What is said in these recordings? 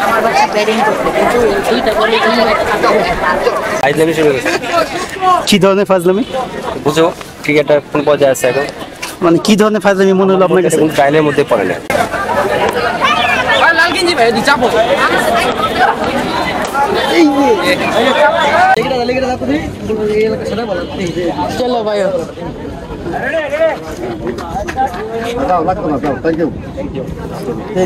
আমার বাচ্চা ব্যাটিং করতে, কিন্তু দুইটা বলে ফাজলামি শুরু হয়েছে। কি ধরনের ফাজলামি? বুঝো ক্রিকেটার কোন পর্যায়ে আছে এখন, মানে কি ধরনের ফাজলামি মনে হলো আপনার কাছে? ট্রায়ালের মধ্যে পড়ে না। চলো ভাই।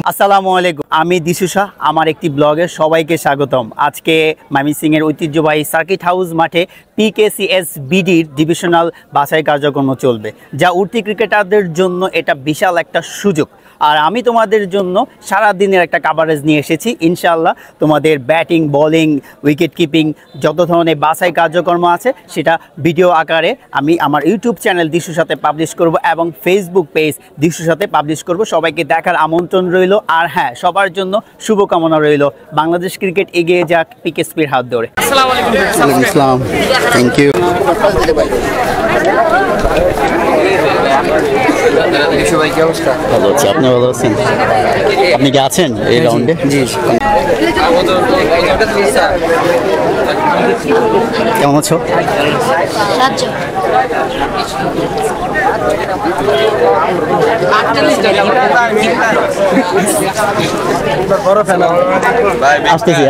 আসসালামু আলাইকুম, আমি দিশু শাহ। আমার একটি ব্লগে সবাইকে স্বাগতম। আজকে ময়মনসিংহের ঐতিহ্যবাহী সার্কিট হাউস মাঠে PKCS বিডির ডিভিশনাল বাছাই কার্যক্রম চলবে, যা উঠতি ক্রিকেটারদের জন্য এটা বিশাল একটা সুযোগ। আর আমি তোমাদের জন্য সারা দিনের একটা কাভারেজ নিয়ে এসেছি। ইনশাআল্লাহ তোমাদের ব্যাটিং, বোলিং, উইকেট কিপিং যত ধরনের বাছাই কার্যক্রম আছে সেটা ভিডিও আকারে আমি আমার ইউটিউব চ্যানেল দিশুর সাথে পাবলিশ করব এবং ফেসবুক পেজ দিশুর সাথে পাবলিশ করব। সবাইকে দেখার আমন্ত্রণ রইল। আর হ্যাঁ, সবার জন্য শুভকামনা রইল। বাংলাদেশ ক্রিকেট এগিয়ে যাক PKSPর হাত ধরে। আসসালামু আলাইকুম। ওয়ালাইকুম আসসালাম, থ্যাংক ইউ। সবাই কি অবস্থা? ভালো আছি, আপনি ভালো আছেন? আপনি কি আছেন এই রাউন্ডে? জি। কেমন আছো?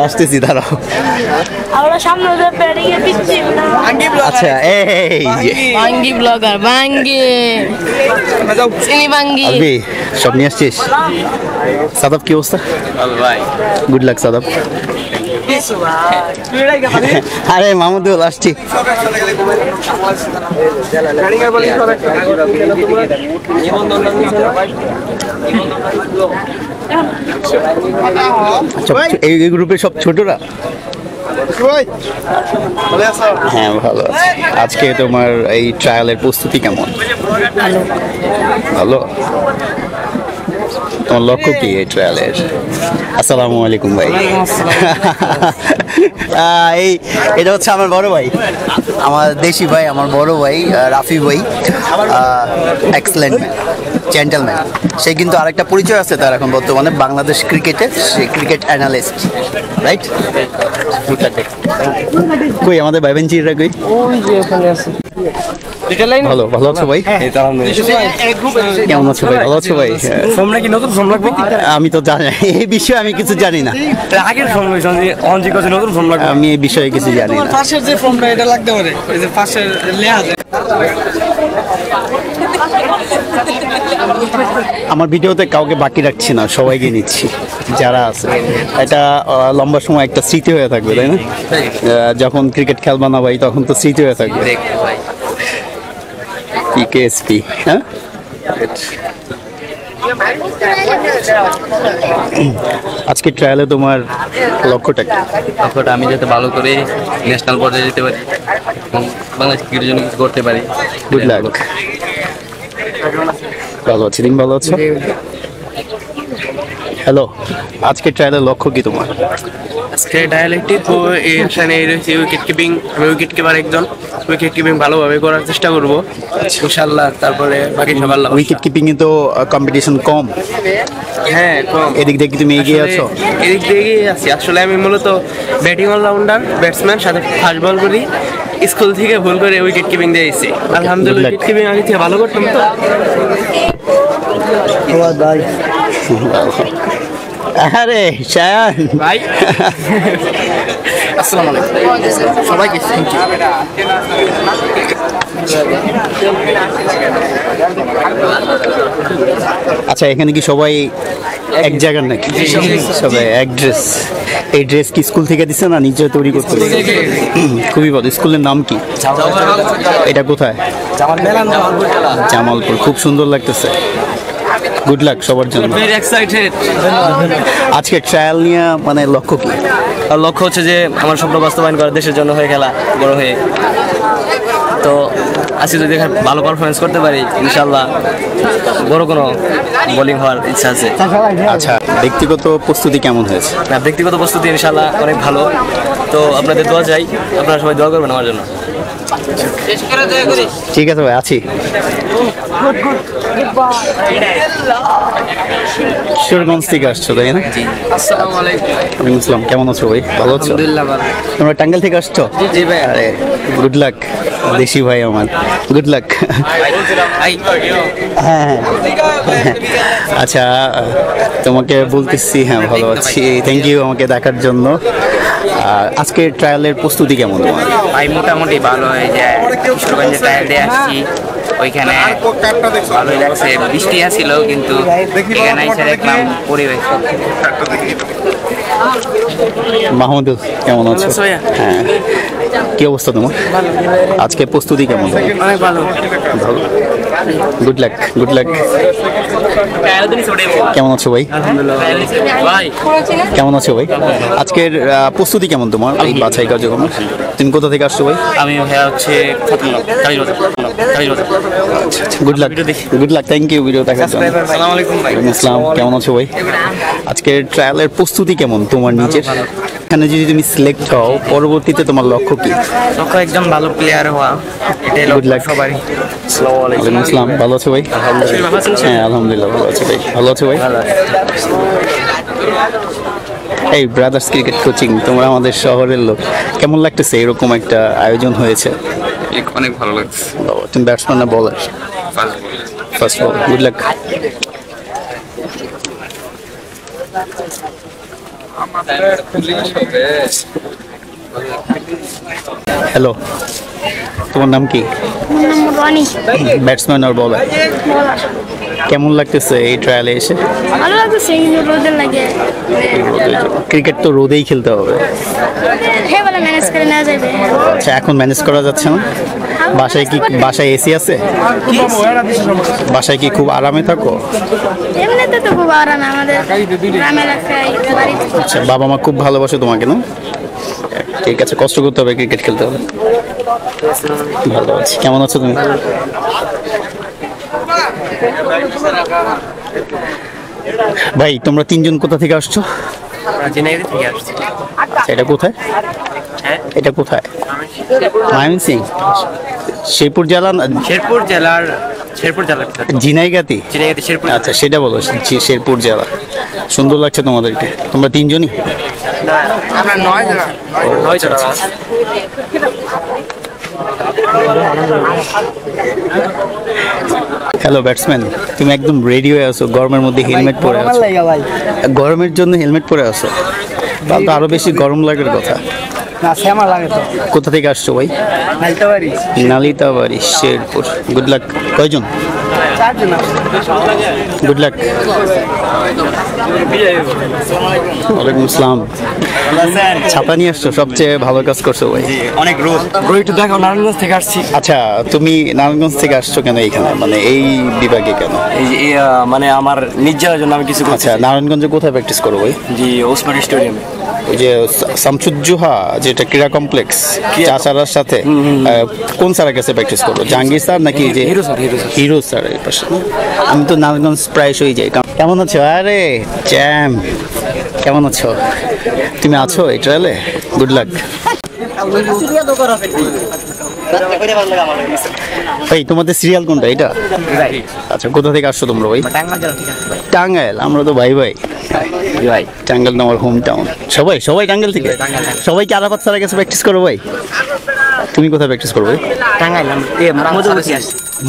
আসতেছি দাঁড়াও। আমরা সামনে ব্যাটিং এ পিচ্ছি না। আচ্ছা, এই বাঙ্গি ব্লগার, বাঙ্গি চিনি বাঙ্গি। আলবি সব নিয়ে আসছিস? সাদাব কি অবস্থা? Good luck Shadab. আরে মাহমুদুল আসছি। এই গ্রুপের সব ছোটরা? হ্যাঁ ভালো আছে। আজকে তোমার এই ট্রায়ালের প্রস্তুতি কেমন? ভালো। তোমার লক্ষ্য কি এই ট্রায়ালের? আসসালামু আলাইকুম ভাই। এটা হচ্ছে আমার বড় ভাই, আমার দেশি ভাই, আমার বড় ভাই রাফি ভাই। Excellent man, gentleman. সে কিন্তু আরেকটা পরিচয় আছে তার এখন বর্তমানে বাংলাদেশ ক্রিকেটে, সে ক্রিকেট অ্যানালিস্ট, রাইট? কই আমাদের বাইবেঞ্চিরা কই? ভালো ভালো আছো ভাই? কেমন আছো ভাই? ভালো আছো ভাই? আমি তো জানি এই বিষয়ে, আমি কিছু জানি না। আমি এই বিষয়ে কিছু জানি না। আমার ভিডিওতে কাউকে বাকি রাখছি না, সবাইকে নিচ্ছি যারা আছে। এটা লম্বা সময় একটা স্মৃতি হয়ে থাকবে, তাই না? যখন ক্রিকেট খেলবা না ভাই, তখন তো স্মৃতি হয়ে থাকবে। PKSP, হ্যাঁ। আজকে ট্রায়ালে তোমার লক্ষ্যটা কি? লক্ষ্যটা আমি যাতে ভালো করে ন্যাশনাল পর্যায়ে যেতে পারি, বাংলাদেশ ক্রিকেটের জন্য কিছু করতে পারি। Good luck. ভালো আছি, তুমি ভালো আছো? হ্যালো, আজকে ট্রায়ালের লক্ষ্য কি তোমার? আজকে ডায়ালেক্টিক ও এখানে রয়েছে উইকেট কিপিং। আমি উইকেট কিপার একজন, উইকেট কিপিং ভালোভাবে করার চেষ্টা করবো ইনশাআল্লাহ। তারপরে বাকি সব আল্লাহ। উইকেট কিপিং এ তো কম্পিটিশন কম। হ্যাঁ কম। এদিক দিয়ে কি তুমি এগিয়ে আছো? এদিক দিয়ে এগিয়ে আছি। আসলে আমি মূলত ব্যাটিং অলরাউন্ডার, ব্যাটসম্যান, সাথে ফাস্ট বল করি। স্কুল থেকে ভুল করে উইকেট কিপিং দিয়ে এসেছি। আলহামদুলিল্লাহ উইকেট কিপিং আগে থেকে ভালো করতাম তো। আরে শায়ান ভাই আসসালামু আলাইকুম সবাইকে। আচ্ছা, এখানে কি সবাই এক জায়গার নাকি? সবাই এক ড্রেস। এই ড্রেস কি স্কুল থেকে দিচ্ছে না নিজে তৈরি করতে? খুবই ভালো। স্কুলের নাম কি? এটা কোথায়? জামালপুর। খুব সুন্দর লাগতেছে। গুড লাক সবার জন্য। আজকে ট্রায়াল নিয়ে মানে লক্ষ্য কি? লক্ষ্য হচ্ছে যে আমার স্বপ্ন বাস্তবায়ন করা, দেশের জন্য হয়ে খেলা, বড় হয়ে। তো আজকে যদি ভালো পারফরমেন্স করতে পারি ইনশাল্লাহ বড় কোনো বোলিং হওয়ার ইচ্ছা আছে। আচ্ছা, ব্যক্তিগত প্রস্তুতি কেমন হয়েছে? ব্যক্তিগত প্রস্তুতি ইনশাল্লাহ অনেক ভালো। তো আপনাদের দোয়া চাই, আপনারা সবাই দোয়া করবেন আমার জন্য। ঠিক আছে ভাই, আছি। কিশোরগঞ্জ থেকে আসছো তাই না? আসসালামু আলাইকুম। ওয়ালাইকুম আসসালাম। কেমন আছো ভাই? ভালো আছো? আলহামদুলিল্লাহ ভালো। তোমরা টাঙ্গাইল থেকে আসছো? জি ভাই। আরে গুড লাক দেশি ভাই আমার, গুড লাক। হ্যাঁ আচ্ছা, তোমাকে বলতেছি হ্যাঁ ভালো আছি, থ্যাংক ইউ আমাকে দেখার জন্য। আজকে ট্রায়ালের প্রস্তুতি কেমন তোমার? ভাই মোটামুটি ভালো হয়ে যায়। কিশোরগঞ্জে ট্রায়াল দিয়ে আসছি, ওইখানে ভালোই লাগছে। বৃষ্টি আসছিল কিন্তু এখানে এসে দেখলাম পরিবেশ। মাহমুদুল কেমন আছো? হ্যাঁ, কি অবস্থা তোমার? আজকে প্রস্তুতি কেমন? অনেক ভালো। ভালো, গুড লাক গুড লাক। কেমন আছো ভাই? কেমন আছো ভাই? আজকের প্রস্তুতি কেমন তোমার এই বাছাই কার্যক্রম? তুমি কোথা থেকে আসছো ভাই? আমি ভাইয়া হচ্ছে good luck good luck, thank you video দেখার জন্য। আসসালামু আলাইকুম ভাই। ওয়ালাইকুম আসসালাম। কেমন আছো ভাই? আজকের ট্রায়ালের প্রস্তুতি কেমন তোমার নিজের? এখানে যদি তুমি সিলেক্ট হও, পরবর্তীতে তোমার লক্ষ্য কি? লক্ষ্য একদম ভালো প্লেয়ার হওয়া, এটাই Good luck. লক্ষ্য সবারই। ওয়ালাইকুম আসসালাম। ভালো আছো ভাই? হ্যাঁ আলহামদুলিল্লাহ ভালো আছি ভাই। ভালো আছো ভাই? এই ব্রাদার্স ক্রিকেট কোচিং, তোমরা আমাদের শহরের লোক, কেমন লাগতেছে এরকম একটা আয়োজন হয়েছে? অনেক ভালো লাগছে। তুমি ব্যাটসম্যান না বলার? ফার্স্ট বল, গুড লাক। হ্যালো, তোমার নাম কি? রনি। ব্যাটসম্যান আর বলার? কেমন লাগতেছে এই ট্রায়ালে এসে? ভালো লাগছে কিন্তু রোদের লাগে। ক্রিকেট তো রোদেই খেলতে হবে। হ্যাঁ বলে ম্যানেজ করে নেওয়া যাবে। আচ্ছা, এখন ম্যানেজ করা যাচ্ছে না? বাসায় এসি আছে? বাসায় কি খুব আরামে থাকো? এমনিতে তো খুব আরাম আমাদের গ্রামের এলাকায় বাড়িতে। আচ্ছা, বাবা মা খুব ভালোবাসে তোমাকে না? ঠিক আছে, কষ্ট করতে হবে, ক্রিকেট খেলতে হবে। ভালো আছি। কেমন আছো তুমি? ভাই তোমরা তিনজন কোথা থেকে আসছো? জিনাইদহ থেকে আসছি। আচ্ছা, এটা কোথায়? হ্যাঁ? এটা কোথায়? ময়মনসিংহ, শেরপুর জেলা শেরপুর জেলার ঝিনাইগাতি? জিনাইদহ শেরপুর। আচ্ছা, সেটা বলো, শেরপুর জেলা। সুন্দর লাগছে তোমাদেরকে। তোমরা তিনজনই? আমরা 9 জন। 9 জন। হ্যালো ব্যাটসম্যান, তুমি একদম রেডি হয়ে আছো, গরমের মধ্যে হেলমেট পরে আছো। গরমের জন্য হেলমেট পরে আছো, তাহলে তো আরো বেশি গরম লাগার কথা। না শ্যামা লাগে তো। কোথা থেকে আসছো ভাই? নালতাবাড়ি। নালিতাবাড়ি, শেরপুর। Good luck. কয়জন? 4 জন। Good luck. ওয়ালাইকুম আসসালাম। ছাতা নিয়ে আসছো, সবচেয়ে ভালো কাজ করছো ভাই। অনেক রোদ। একটু দেখো, নারায়ণগঞ্জ থেকে আসছি। আচ্ছা, তুমি নারায়ণগঞ্জ থেকে আসছো কেন এখানে, মানে এই বিভাগে কেন? এই যে মানে আমার নিজ জেলার জন্য আমি কিছু করছি। আচ্ছা, নারায়ণগঞ্জে কোথায় প্র্যাকটিস করো ভাই? জি, ওসমান স্টেডিয়ামে। ওই যে শামসুজ্জোহা যেটা ক্রীড়া কমপ্লেক্স, চাচারার সাথে কোন স্যারের কাছে প্র্যাকটিস করো? জাহাঙ্গীর স্যার নাকি যে hero sir, hero sir. Hero sir এর পাশে? আমি তো নারায়ণগঞ্জ প্রায়শই যাই। কেমন আছো? আরে চ্যাম, কেমন আছো? তুমি আছো এই ট্রায়ালে? Good luck. ভাই তোমাদের সিরিয়াল কোনটা এটা? আচ্ছা, কোথা থেকে আসছো তোমরা ভাই? টাঙ্গাইল। আমরা তো ভাই ভাই ভাই। টাঙ্গাইল তো আমার হোম টাউন। সবাই টাঙ্গাইল থেকে? সবাই কি আরাফাত স্যারের কাছে প্র্যাকটিস করো ভাই? তুমি কোথায় প্র্যাকটিস করো ভাই? টাঙ্গাইল।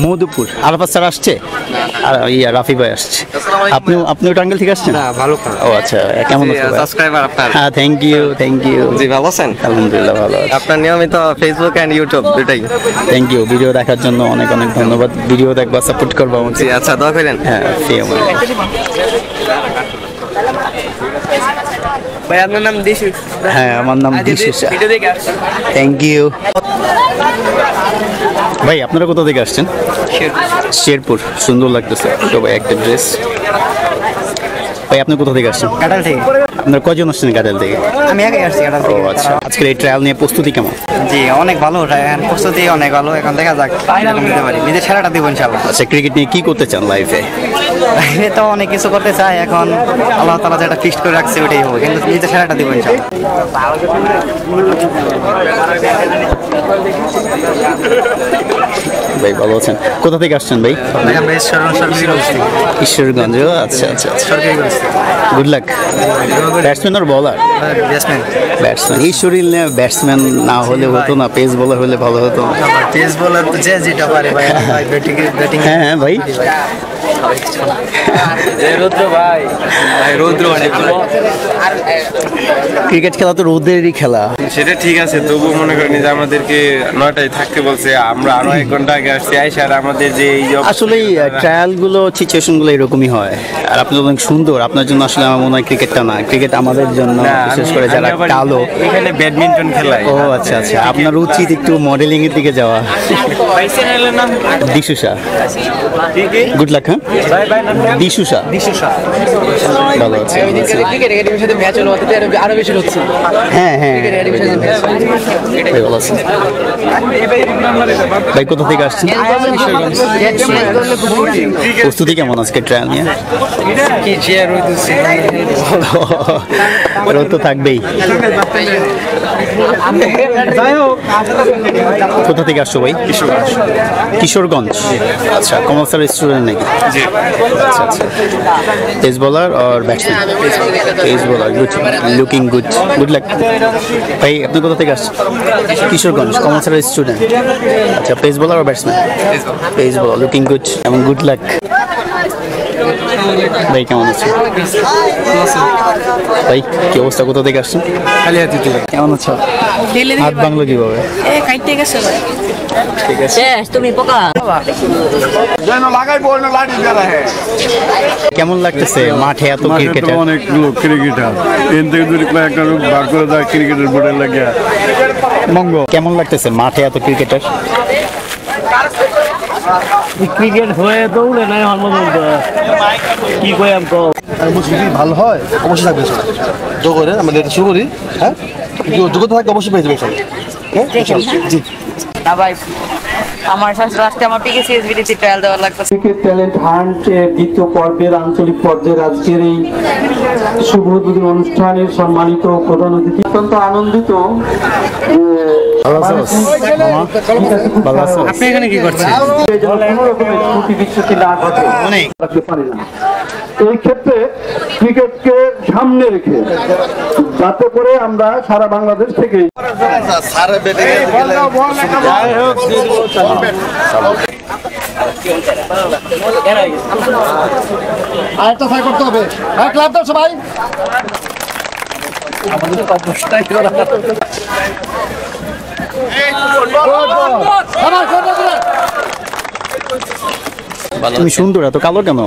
মধুপুর। আরাফাত স্যার আসছে আর রাফি ভাই আসছে। আপনিও টাঙ্গাইল থেকে আসছেন? না, ভালো। ও আচ্ছা, কেমন আছো ভাই? সাবস্ক্রাইবার আপনার। হ্যাঁ, থ্যাংক ইউ। জি, ভালো আছেন? আলহামদুলিল্লাহ ভালো আছি। আপনার নিয়মিত ফেসবুক এন্ড ইউটিউব দুটাই। থ্যাংক ইউ, ভিডিও দেখার জন্য অনেক অনেক ধন্যবাদ। ভিডিও দেখবা, সাপোর্ট করবা আমাকে। জি, আচ্ছা, দোয়া করেন। হ্যাঁ, সেম। ভাই আপনার নাম দিশু? হ্যাঁ, আমার নাম দিশু। ভিডিও দেখে আসছি। থ্যাংক ইউ ভাই। আপনারা কোথা থেকে আসছেন? শেরপুর। সুন্দর লাগতেছে সবাই একটা ড্রেস। ভাই আপনি কোথা থেকে আসছেন? কাটাল থেকে। আপনারা কজন আসছেন গাড়াল থেকে? আমি আগে আসছি কাটাল ও থেকে। আচ্ছা, আজকের এই ট্রায়াল নিয়ে প্রস্তুতি কেমন? জি অনেক ভালো, এখন প্রস্তুতি অনেক ভালো। এখন দেখা যাক কিরকম দিতে পারি, নিজের সেরাটা দিব ইনশাআল্লাহ। আচ্ছা, ক্রিকেট নিয়ে কি করতে চান লাইফে? বাইরে তো অনেক কিছু করতে চাই, এখন আল্লাহ তাআলা যেটা ফিক্সড করে রাখছে ওটাই হবে, কিন্তু নিজে সেরাটা দিব ভাই ভালো আছেন? কোথা থেকে আসছেন ভাই? ঈশ্বরগঞ্জ। আচ্ছা আচ্ছা আচ্ছা, গুড লাক। ব্যাটসম্যান আর বলার? ব্যাটসম্যান। এই শরীর নিয়ে ব্যাটসম্যান না হলে হতো না, পেস বোলার হলে ভালো হতো। পেস বোলার তো যে যেটা পারে ভাই, ব্যাটিং। হ্যাঁ হ্যাঁ ভাই, ক্রিকেট খেলা তো রোদেরই খেলা। সেটা ঠিক আছে, তবু মনে করেন যে আমাদেরকে 9টায় থাকতে বলছে, আমরা আরো 1 ঘন্টা আগে আসছি, আইসার আমাদের যে আসলে ট্রায়াল গুলো, সিচুয়েশন গুলো এরকমই হয়। আর আপনি অনেক সুন্দর, আপনার জন্য আসলে আমার মনে হয় ক্রিকেটটা না, ক্রিকেট আমাদের জন্য, বিশেষ করে যারা কালো। এখানে ব্যাডমিন্টন খেলায়। ও আচ্ছা আচ্ছা, আপনার উচিত একটু মডেলিং এর দিকে যাওয়া। দিশুষা, গুড লাক। হ্যাঁ, দিশুষা ভালো আছে। হ্যাঁ হ্যাঁ ভালো আছে। ভাই কোথা থেকে আসছেন? প্রস্তুতি কেমন আজকে ট্রায়াল নিয়ে? রোদ তো থাকবেই। কোথা থেকে আসছো ভাই? কিশোরগঞ্জ। আচ্ছা, কমার্সিয়াল স্টুডেন্ট নাকি? আচ্ছা আচ্ছা। পেস বোলার আর batsman? Pace bowler, good, looking good, good luck. ভাই আপনি কোথা থেকে আসছেন? Kishoreganj, commercial student. আচ্ছা, পেস বোলার আর batsman? Pace bowler, looking good এবং গুড লাক। ভাই কেমন আছেন? ভাই কি অবস্থা, কোথা থেকে আসছেন? কেমন আছো? হাত বাংলো কিভাবে? ঠিক আছে, তুমি পোকা কেমন লাগতেছে মাঠে এত ক্রিকেটার? অনেক লোক ক্রিকেটার, এর থেকে যদি একটা লোক বার করে দেয় ক্রিকেটের বোর্ডে লাগে। মঙ্গ কেমন লাগতেছে মাঠে এত ক্রিকেটার? ক্রিকেট হয়ে তো উড়ে নাই কি কই আমি ভালো হয় অবশ্যই থাকবে, যোগরে আমরা এটা শুরু করি। হ্যাঁ, যোগ্যতা থাকলে অবশ্যই পেয়ে যাবে সবাই। জি না ভাই, আমার শাশুড়ি আজকে আমার পিকেসিএসবিডিতে ট্রায়াল দেওয়ার লাগবে। ক্রিকেট ট্যালেন্ট হান্ট দ্বিতীয় পর্বের আঞ্চলিক পর্যায়ের আজকের এই শুভ উদ্বোধনী অনুষ্ঠানের সম্মানিত প্রধান অতিথি, অত্যন্ত আনন্দিত। আপনি এখানে কি করছেন? কোনো রকমের ত্রুটি বিচ্যুতি না ঘটে রাখতে পারি না। এই ক্ষেত্রে ক্রিকেটকে সামনে রেখে যাতে করে আমরা সারা বাংলাদেশ থেকে আরেকটা ফাই করতে হবে। হ্যাঁ, ক্লাব দাও সবাই। আমাদের অবস্থায় তুমি সুন্দর, এত কালো কেন?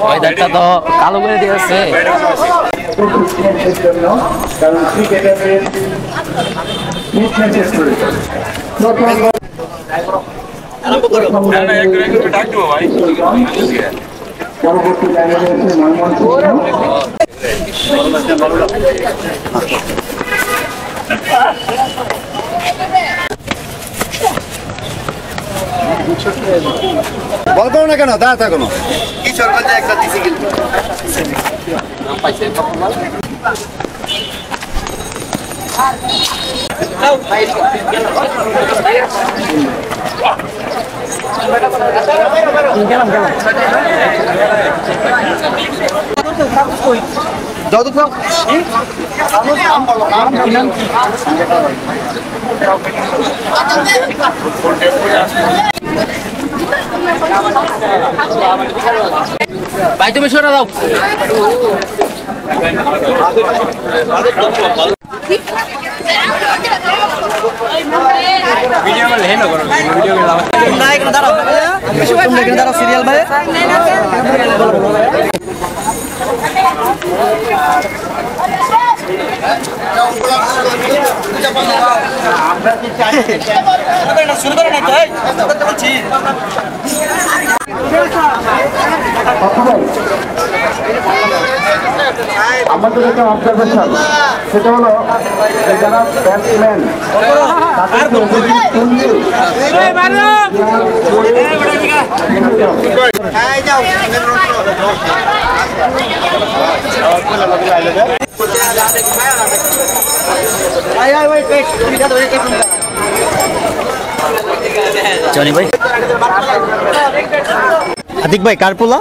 ওয়েদারটা তো কালো করে দিয়েছে। কারণ ক্রিকেটারদের পরবর্তী লাইনে রয়েছে ময়মনসিংহ। বল করো না কেন, দাঁড়া থাকো না। কিশোরগঞ্জে একটা দিছি কিন্তু ভাই তুমি সরে দাও। সিরিয়াল ভাই শুরু করে না বলছি। আমাদের একটা অবজারভেশন, সেটা হলো যারা ব্যাটসম্যান জনি ভাই, আতিক ভাই কার পোলা?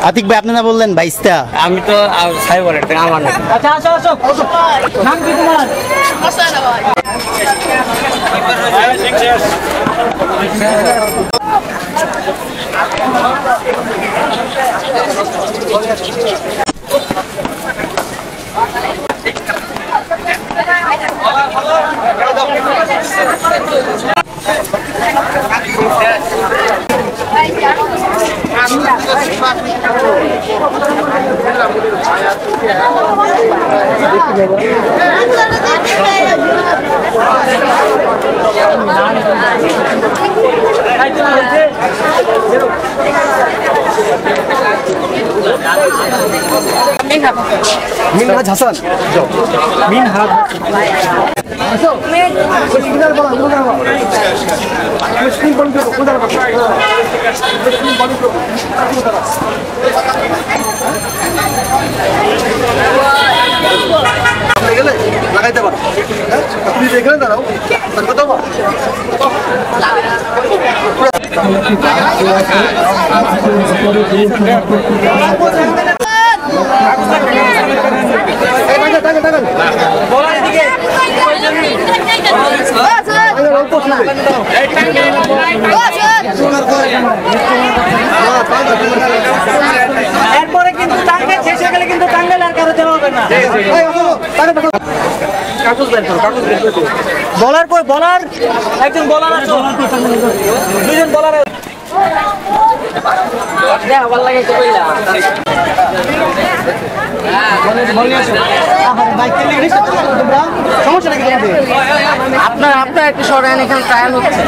আতিক ভাই আপনি না বললেন 22টা? আমি তো সাই বলে আমার না। আচ্ছা আসো আসো, নাম কি তোমার? মিনহাজ হাসান, মিনহাজ গেলে লাগাইতে পারো। তুমি এখানে দাঁড়াও, কথা বল। এরপরে কিন্তু টাঙ্গাইল শেষ হয়ে গেলে কিন্তু টাঙ্গাইল আর কারো দেওয়া হবে না। বলার পর বলার একজন বলার আছে, দুজন বলার আপনার একটু সরেন, এখানে ট্রায়াল হচ্ছে।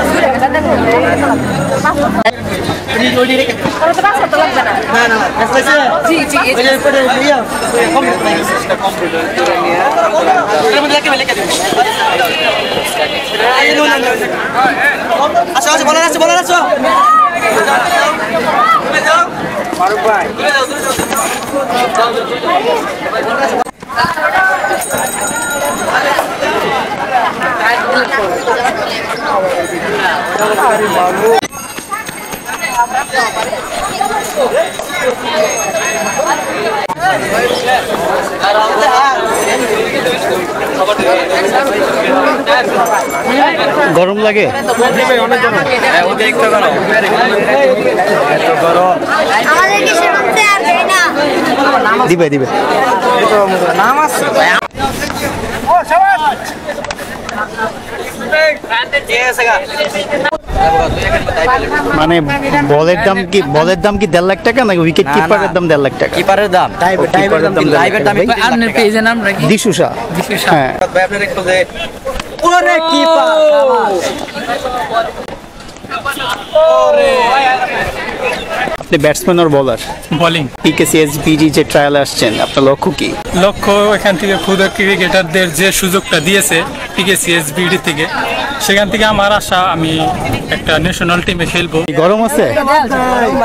বলার আছে, বলার আছে। ফারুক ভাই গরম লাগে? দিবে দিবে নাম আছে মানে বলের দাম কি 1.5 লাখ টাকা নাকি উইকেট কিপারের দাম 1.5 লাখ টাকা? কিপারের দাম কিপারের দাম লাইভের দাম আপনার পেজের নাম নাকি দিশুষা। হ্যাঁ ভাই আপনার একটু যে ওরে কিপার আপনি ব্যাটসম্যান আর বোলার? বোলিং। পিকেসিএসবিডি যে ট্রায়াল আসছেন আপনার লক্ষ্য কি? লক্ষ্য এখান থেকে ক্ষুদ্র ক্রিকেটারদের যে সুযোগটা দিয়েছে পিকেসিএসবিডি থেকে, সেখান থেকে আমার আশা আমি একটা ন্যাশনাল টিমে খেলবো। গরম আছে?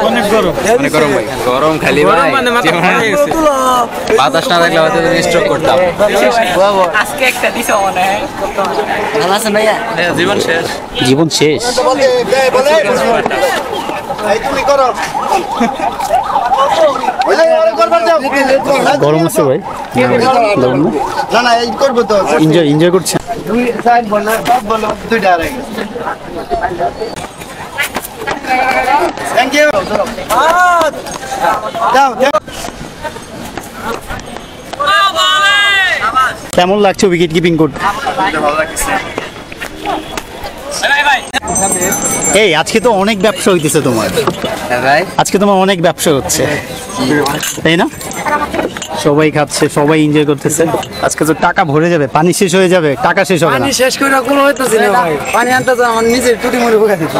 অনেক গরম, অনেক গরম ভাই, গরম খালি ভাই বাতাস না থাকলে হয়তো স্ট্রোক করতাম। আজকে একটা দিছো মনে হয়। ভালো আছেন ভাইয়া? জীবন শেষ, জীবন শেষ। গরম আছে ভাই? গরম না? না এই করবো তো। এনজয় করছেন? Thank you. কেমন লাগছে উইকেট কিপিং করতে? এই আজকে তো অনেক ব্যবসা হইতেছে তোমার, আজকে তোমার অনেক ব্যবসা হচ্ছে তাই না? সবাই খাচ্ছে, সবাই এনজয় করতেছে। আজকে তো টাকা ভরে যাবে, পানি শেষ হয়ে যাবে, টাকা শেষ হবে না। পানি শেষ করে কোনো হইতেছে না ভাই, পানি আনতে তো আমার নিজের টুটি মরে ভোগা দিত।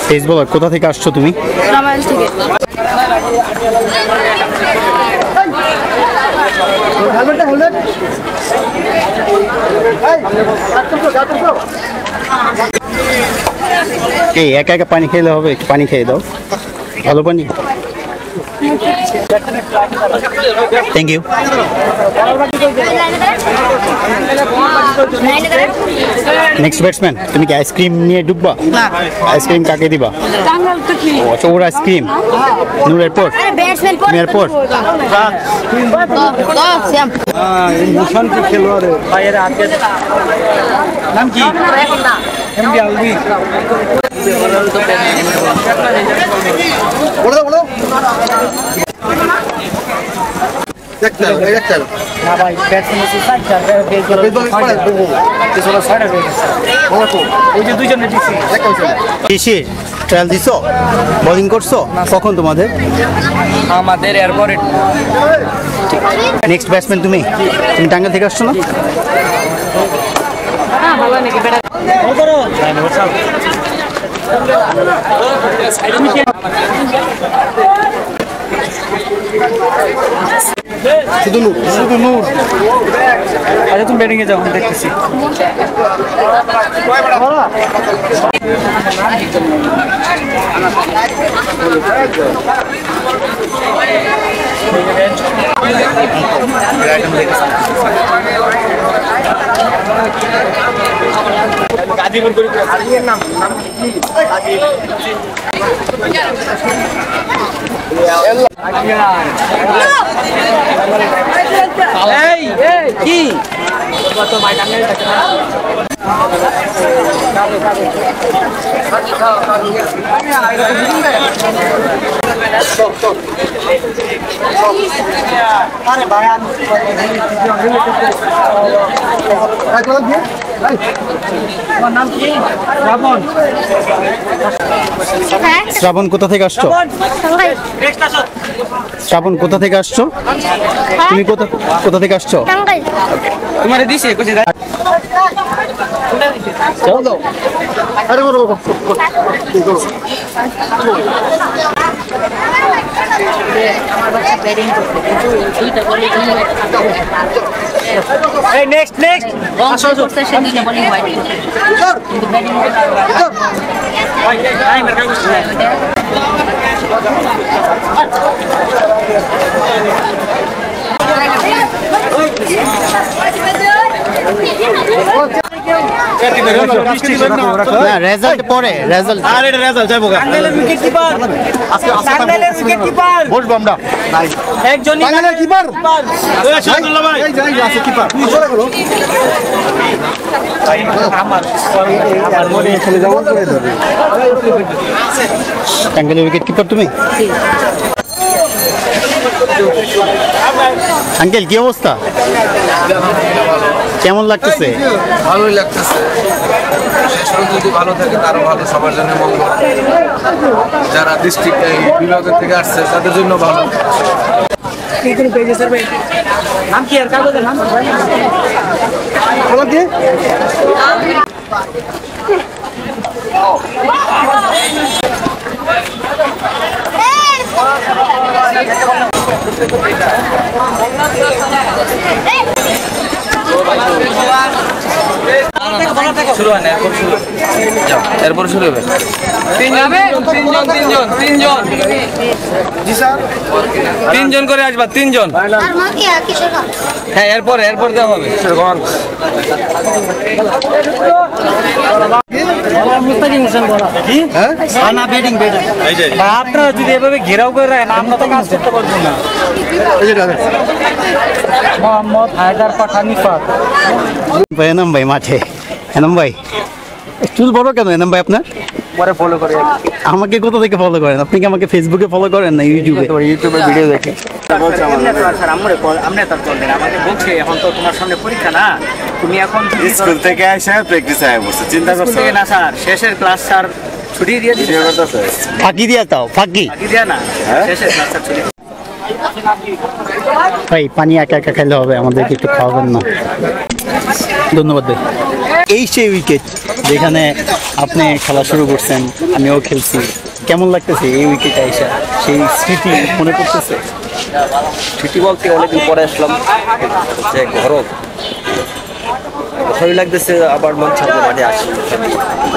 পেস বলার কোথা থেকে আসছো তুমি? রামায়ণ থেকে। এই একা একা পানি খেলে হবে? একটু পানি খেয়ে দাও, ভালো পানি। Thank you. নেক্সট ব্যাটসম্যান, তুমি কি আইসক্রিম নিয়ে ডুববা? আইসক্রিম কাকে দিবা? আচ্ছা, ওর আইসক্রিম নূরের পর, তুমি এরপর নাম কি? এমডি আলবি। বলো বলো। না ভাই, ব্যাটসম্যান আছে সাইডটা, ওই যে দুইজনে দিছি একটা হইছে। কিসে ট্রায়াল দিছো? বোলিং করছো কখন তোমাদের? আমাদের এরপরে নেক্সট ব্যাটসম্যান তুমি টাঙ্গাইল থেকে আসছো না? হ্যাঁ ভালো নাকি বেটা করো শুধু নূর, শুধু নূর। আচ্ছা তুমি ব্যাটিং এ যাও, দেখতেছি। কি আরে ভাই নাম কি? রাবণ। শ্রাবণ কোথা থেকে আসছো? শ্রাবণ কোথা থেকে আসছো? তুমি কোথা থেকে আসছো? তোমারে দিছে কইছে চলো। আরে বলো এই নেক্সট নেক্সট আসো করতে সে দুইটা বলি হোয়াইট কিন্তু ব্যাটিং ভাই ভাই মেরে কাছে রেজাল্ট পরে রেজাল্ট আরে রেজাল্ট যাইবো গা। টাঙ্গাইলের উইকেট কিপার আজকে টাঙ্গাইলের উইকেট কিপার বসবো আমরা ভাই একজন টাঙ্গাইলের কিপার ওই আব্দুল্লাহ ভাই এই যাই আছে কিপার সরে গেল আমার মনে খেলে যাওয়ার করে ধরে টাঙ্গাইলের উইকেট কিপার তুমি? আঙ্কেল কি অবস্থা? কেমন লাগতেছে? ভালোই লাগতেছে, শেষ পর্যন্ত যদি ভালো থাকে তারও ভালো, সবার জন্য মঙ্গল। যারা ডিস্ট্রিক্ট বিভাগের থেকে আসছে তাদের জন্য ভালো। নাম কি আর কাগজের নাম বলো কি Hey! শুরু হয় না, এরপর শুরু হবে। তিনজন করে আসবা, তিনজন। হ্যাঁ, এরপর দেওয়া হবে। আপনারা যদি এভাবে ঘেরাও করে রাখেন আমরা তো কাজ করতে পারবো না। মোহাম্মদ হায়দার পাঠান নিফাত। এনাম ভাই মাঠে। এনাম ভাই চুল বড় কেন এনাম ভাই আপনার? পরে ফলো করে। আমাকে কোথা থেকে ফলো করেন? আপনি কি আমাকে ফেসবুকে ফলো করেন না ইউটিউবে? ইউটিউবে ভিডিও দেখি। আমাকে বলছে এখন তো তোমার সামনে পরীক্ষা না, তুমি এখন স্কুল থেকে এসে প্র্যাকটিস আয় বসে চিন্তা করছো না স্যার, শেষের ক্লাস স্যার ছুটি দিয়ে দিতে ফাঁকি দিয়া তাও ফাঁকি দিয়া না, শেষের ক্লাস স্যার ছুটি। ভাই পানি একা একা খাইলে হবে, আমাদেরকে একটু খাওয়াবেন না? ধন্যবাদ ভাই। এই সেই উইকেট যেখানে আপনি খেলা শুরু করছেন, আমিও খেলছি, কেমন লাগতেছে এই উইকেটে এসে? সেই স্মৃতি মনে পড়তেছে? ছুটি বলতে অনেকদিন পরে আসলাম, যে গরম ভালোই লাগতেছে, আবার মন ছাড়তে মাঠে আসি,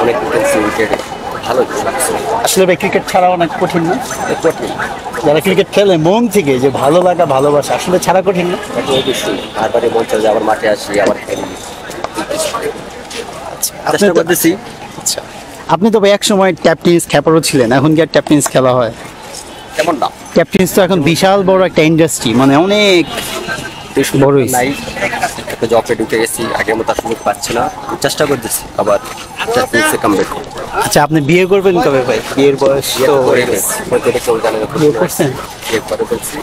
অনেক খেলছি উইকেটে, ভালো লাগছে। আসলে ভাই ক্রিকেট ছাড়া অনেক কঠিন না? কঠিন। যারা ক্রিকেট খেলে মন থেকে যে ভালো লাগা ভালোবাসা, আসলে ছাড়া কঠিন না? অবশ্যই, তারপরে মন চায় যে আবার মাঠে আসি, আবার খেলি, চেষ্টা করতেছি। আচ্ছা, আপনি তো ভাই এক সময় ট্যাপ টেনিস খেপারও ছিলেন, এখন কি আর ট্যাপ টেনিস খেলা হয়? তেমন না। ট্যাপ টেনিস তো এখন বিশাল বড় একটা ইন্ডাস্ট্রি, মানে অনেক বড় নাই। একটা জবে ঢুকে গেছি, আগের মতো সুযোগ পাচ্ছি না, চেষ্টা করতেছি আবার ট্যাপ টেনিসে কামব্যাক। আচ্ছা, আপনি বিয়ে করবেন কবে ভাই? বিয়ের বয়স তো হয়ে গেছে। বিয়ে করছেন? বিয়ে করে ফেলছি।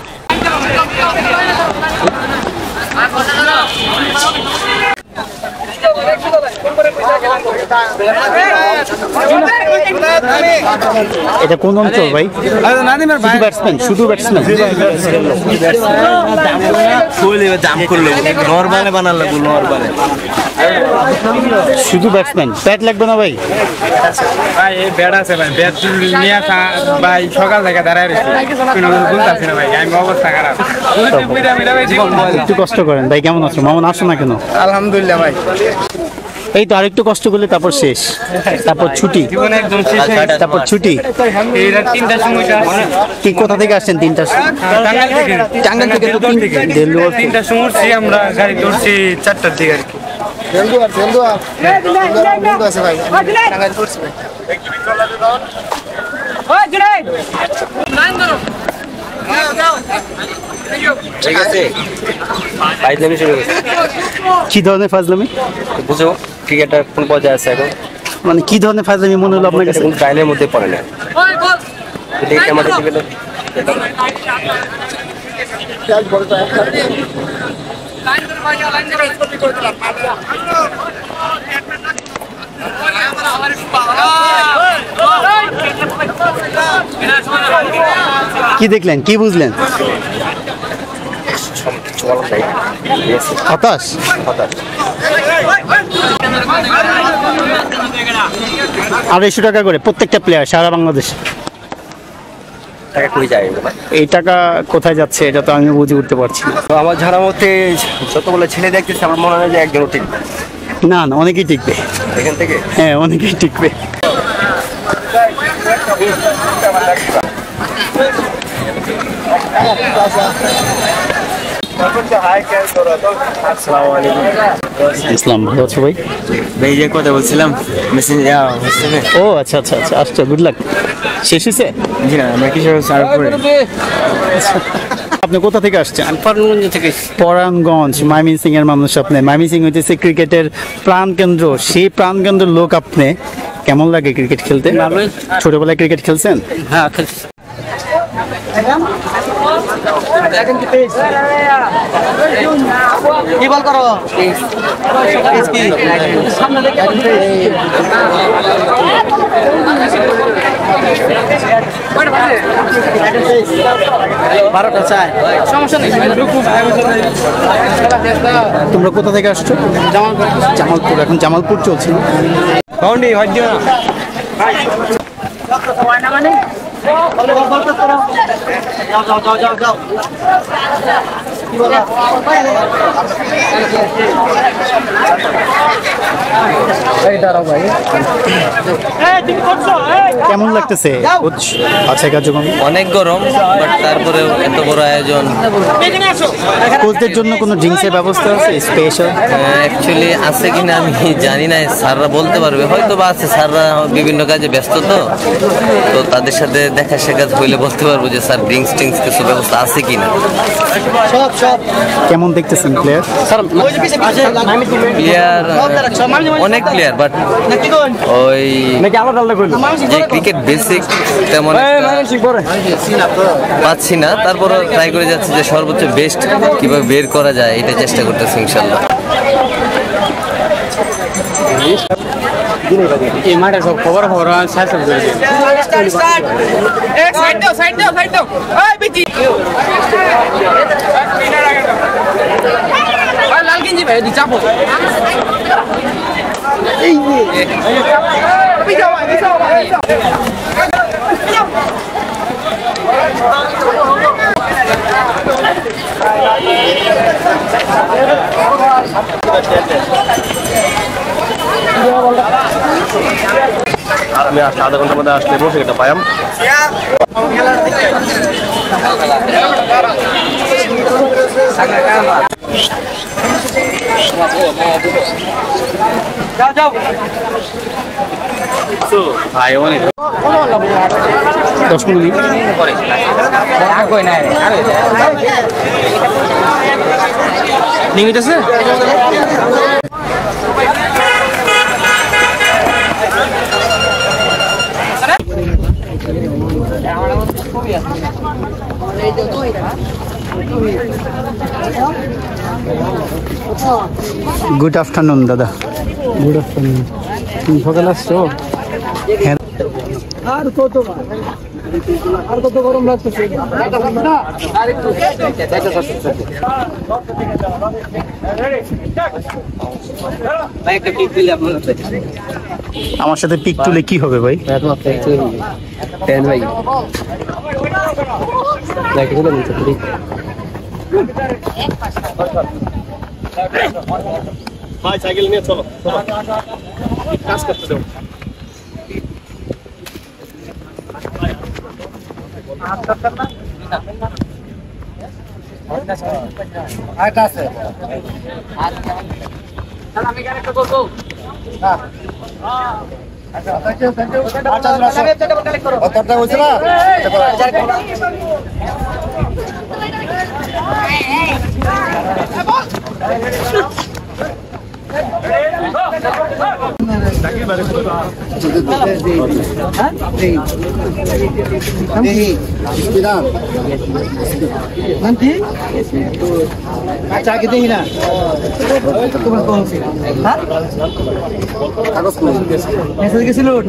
এটা কোন অঞ্চল ভাই? শুধু ব্যাটসম্যান? শুধু ব্যাটসম্যান? শুধু ব্যাটসম্যান, ব্যাট লাগবে না ভাই? ভাই এই ব্যাট আছে ভাই, ব্যাট নিয়ে ভাই সকাল থেকে দাঁড়ায় রয়েছে, বলতেছি না ভাই, আমি অবস্থা খারাপ। একটু কষ্ট করেন ভাই। কেমন আছো মামুন? আসো না কেন? আলহামদুলিল্লাহ ভাই। এই তো আরেকটু কষ্ট করলে তারপর শেষ, তারপর ছুটি, তারপর ছুটি। কি কোথা থেকে আসছেন? 3টার সময়? টাঙ্গাইল থেকে। তো 3টার সময় উঠছি আমরা, গাড়ি ধরছি 4টার দিকে আর কি। ঠিক আছে, ফাইজলামি শুরু হয়েছে। কি ধরনের ফাজলামি? বুঝো ক্রিকেটার কোন পর্যায়ে আছে এখন, মানে কি ধরনের ফাজলামি মনে হলো আপনার কাছে? গাইলের মধ্যে পড়ে না। কি দেখলেন, কি বুঝলেন? হতাশ। 250 টাকা করে প্রত্যেকটা প্লেয়ার সারা বাংলাদেশে। এই টাকা কোথায় যাচ্ছে এটা তো আমি বুঝে উঠতে পারছি না। আমার জানার মতে যতগুলো ছেলে দেখতেছে আমার মনে হয় যে একজনও টিকবে না। না, অনেকেই টিকবে এখান থেকে। হ্যাঁ, অনেকেই টিকবে। ইসলাম, ভালো আছো ভাই? ভাই যে কথা বলছিলাম মেসেঞ্জার। ও আচ্ছা আচ্ছা আচ্ছা, আসছে। Good luck. শেষ হয়েছে? জি না, আমরা কিশোর সারপুরে। আপনি কোথা থেকে আসছেন? পরাণগঞ্জ থেকে। পরাণগঞ্জ, ময়মনসিং এর মানুষ আপনি। ময়মনসিং হইতেছে ক্রিকেটের প্রাণকেন্দ্র, সেই প্রাণকেন্দ্রের লোক আপনি। কেমন লাগে ক্রিকেট খেলতে? ছোটবেলায় ক্রিকেট খেলছেন? হ্যাঁ, খেলছি। কি বল করো? তোমরা কোথা থেকে আসছো? জামালপুর। এখন জামালপুর চলছে। কেমন লাগতেছে আচ্ছা কার্যক্রম? অনেক গরম, বাট তারপরেও এত বড় আয়োজন। কোচদের জন্য কোনো ড্রিঙ্কসের ব্যবস্থা আছে স্পেশাল? অ্যাকচুয়ালি আছে কিনা আমি জানি না, স্যাররা বলতে পারবে, হয়তো বা আছে। স্যাররা বিভিন্ন কাজে ব্যস্ত, তো তাদের সাথে দেখা সাক্ষাৎ হইলে বলতে পারবো যে স্যার ড্রিঙ্কস টিঙ্কস কিছু ব্যবস্থা আছে কিনা। কেমন দেখতেছেন প্লেয়ার? প্লেয়ার অনেক প্লেয়ার, বাট ওই যে ক্রিকেট বেসিক তেমন পাচ্ছি না। তারপরও ট্রাই করে যাচ্ছি যে সর্বোচ্চ বেস্ট কিভাবে বের করা যায়, এটা চেষ্টা করতেছি ইনশাল্লাহ। এই মাঠে সব খবর লাল গেঞ্জি ভাই চাপো আমি আসলে আধা ঘন্টার মধ্যে আসলে বসে এটা পাইম। ভাই অনেক 10 মিনিট পরে নিমিত আছে। গুড আফটারনুন দাদা। Good afternoon. তুমি সকালে আসছো? হ্যাঁ। আর কত গরম লাগতেছে? আমার সাথে পিক তুলে কি হবে ভাই? ভাই সাইকেল নিয়ে চলো, কাজ করতে দেবো।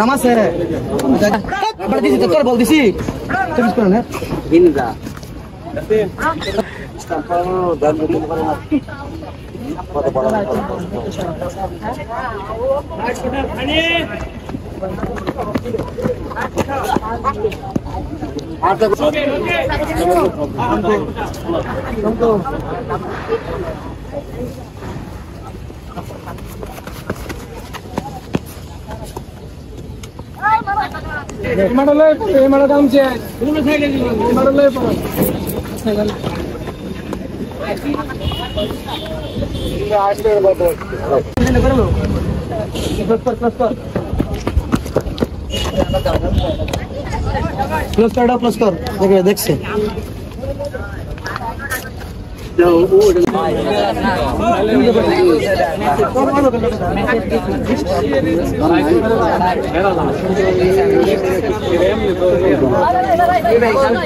নামাজ বল দিছি প্লাস কর দেখছে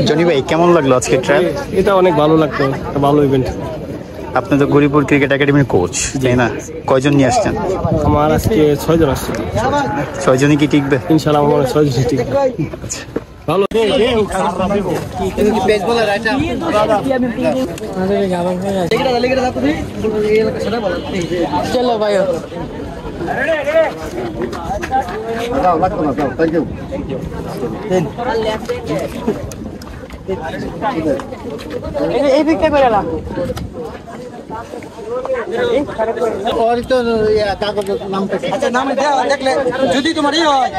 জনি ভাই কেমন লাগলো আজকে ট্রায়াল? এটা অনেক ভালো লাগতো, একটা ভালো ইভেন্ট। আপনি তো গরিপুর ক্রিকেট একাডেমির কোচ, তাই না? কয়জন নিয়ে আসছেন? আমার আজকে 6 জন আসছে। 6 জনই কি টিকবে? ইনশাআল্লাহ আমার 6 জনই টিকবে। ভালো চলো ভাই। Thank you. এই দিকটা করে এলাম আচ্ছা নাম দেখলে যদি তোমার ই হয়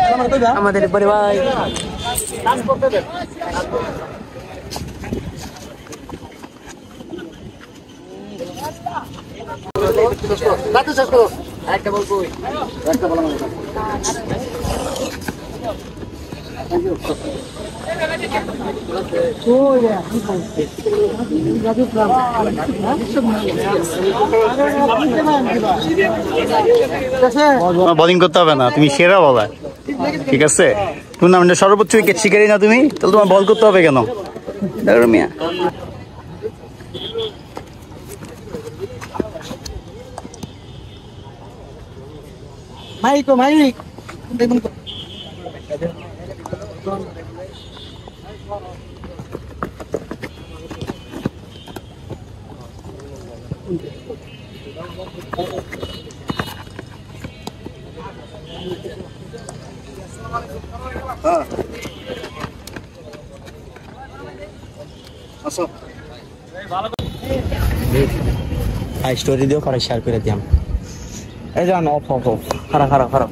আমাদের বড় ভাই বোলিং করতে হবে না, তুমি সেরা বলার, ঠিক আছে? টুর্নামেন্টের সর্বোচ্চ উইকেট শিকারি না তুমি, তাহলে তোমার বল করতে হবে কেন? মিয়া মাইক স্টোরি দিও, পরে শেয়ার করে দিলাম। এই যান অফ খারাপ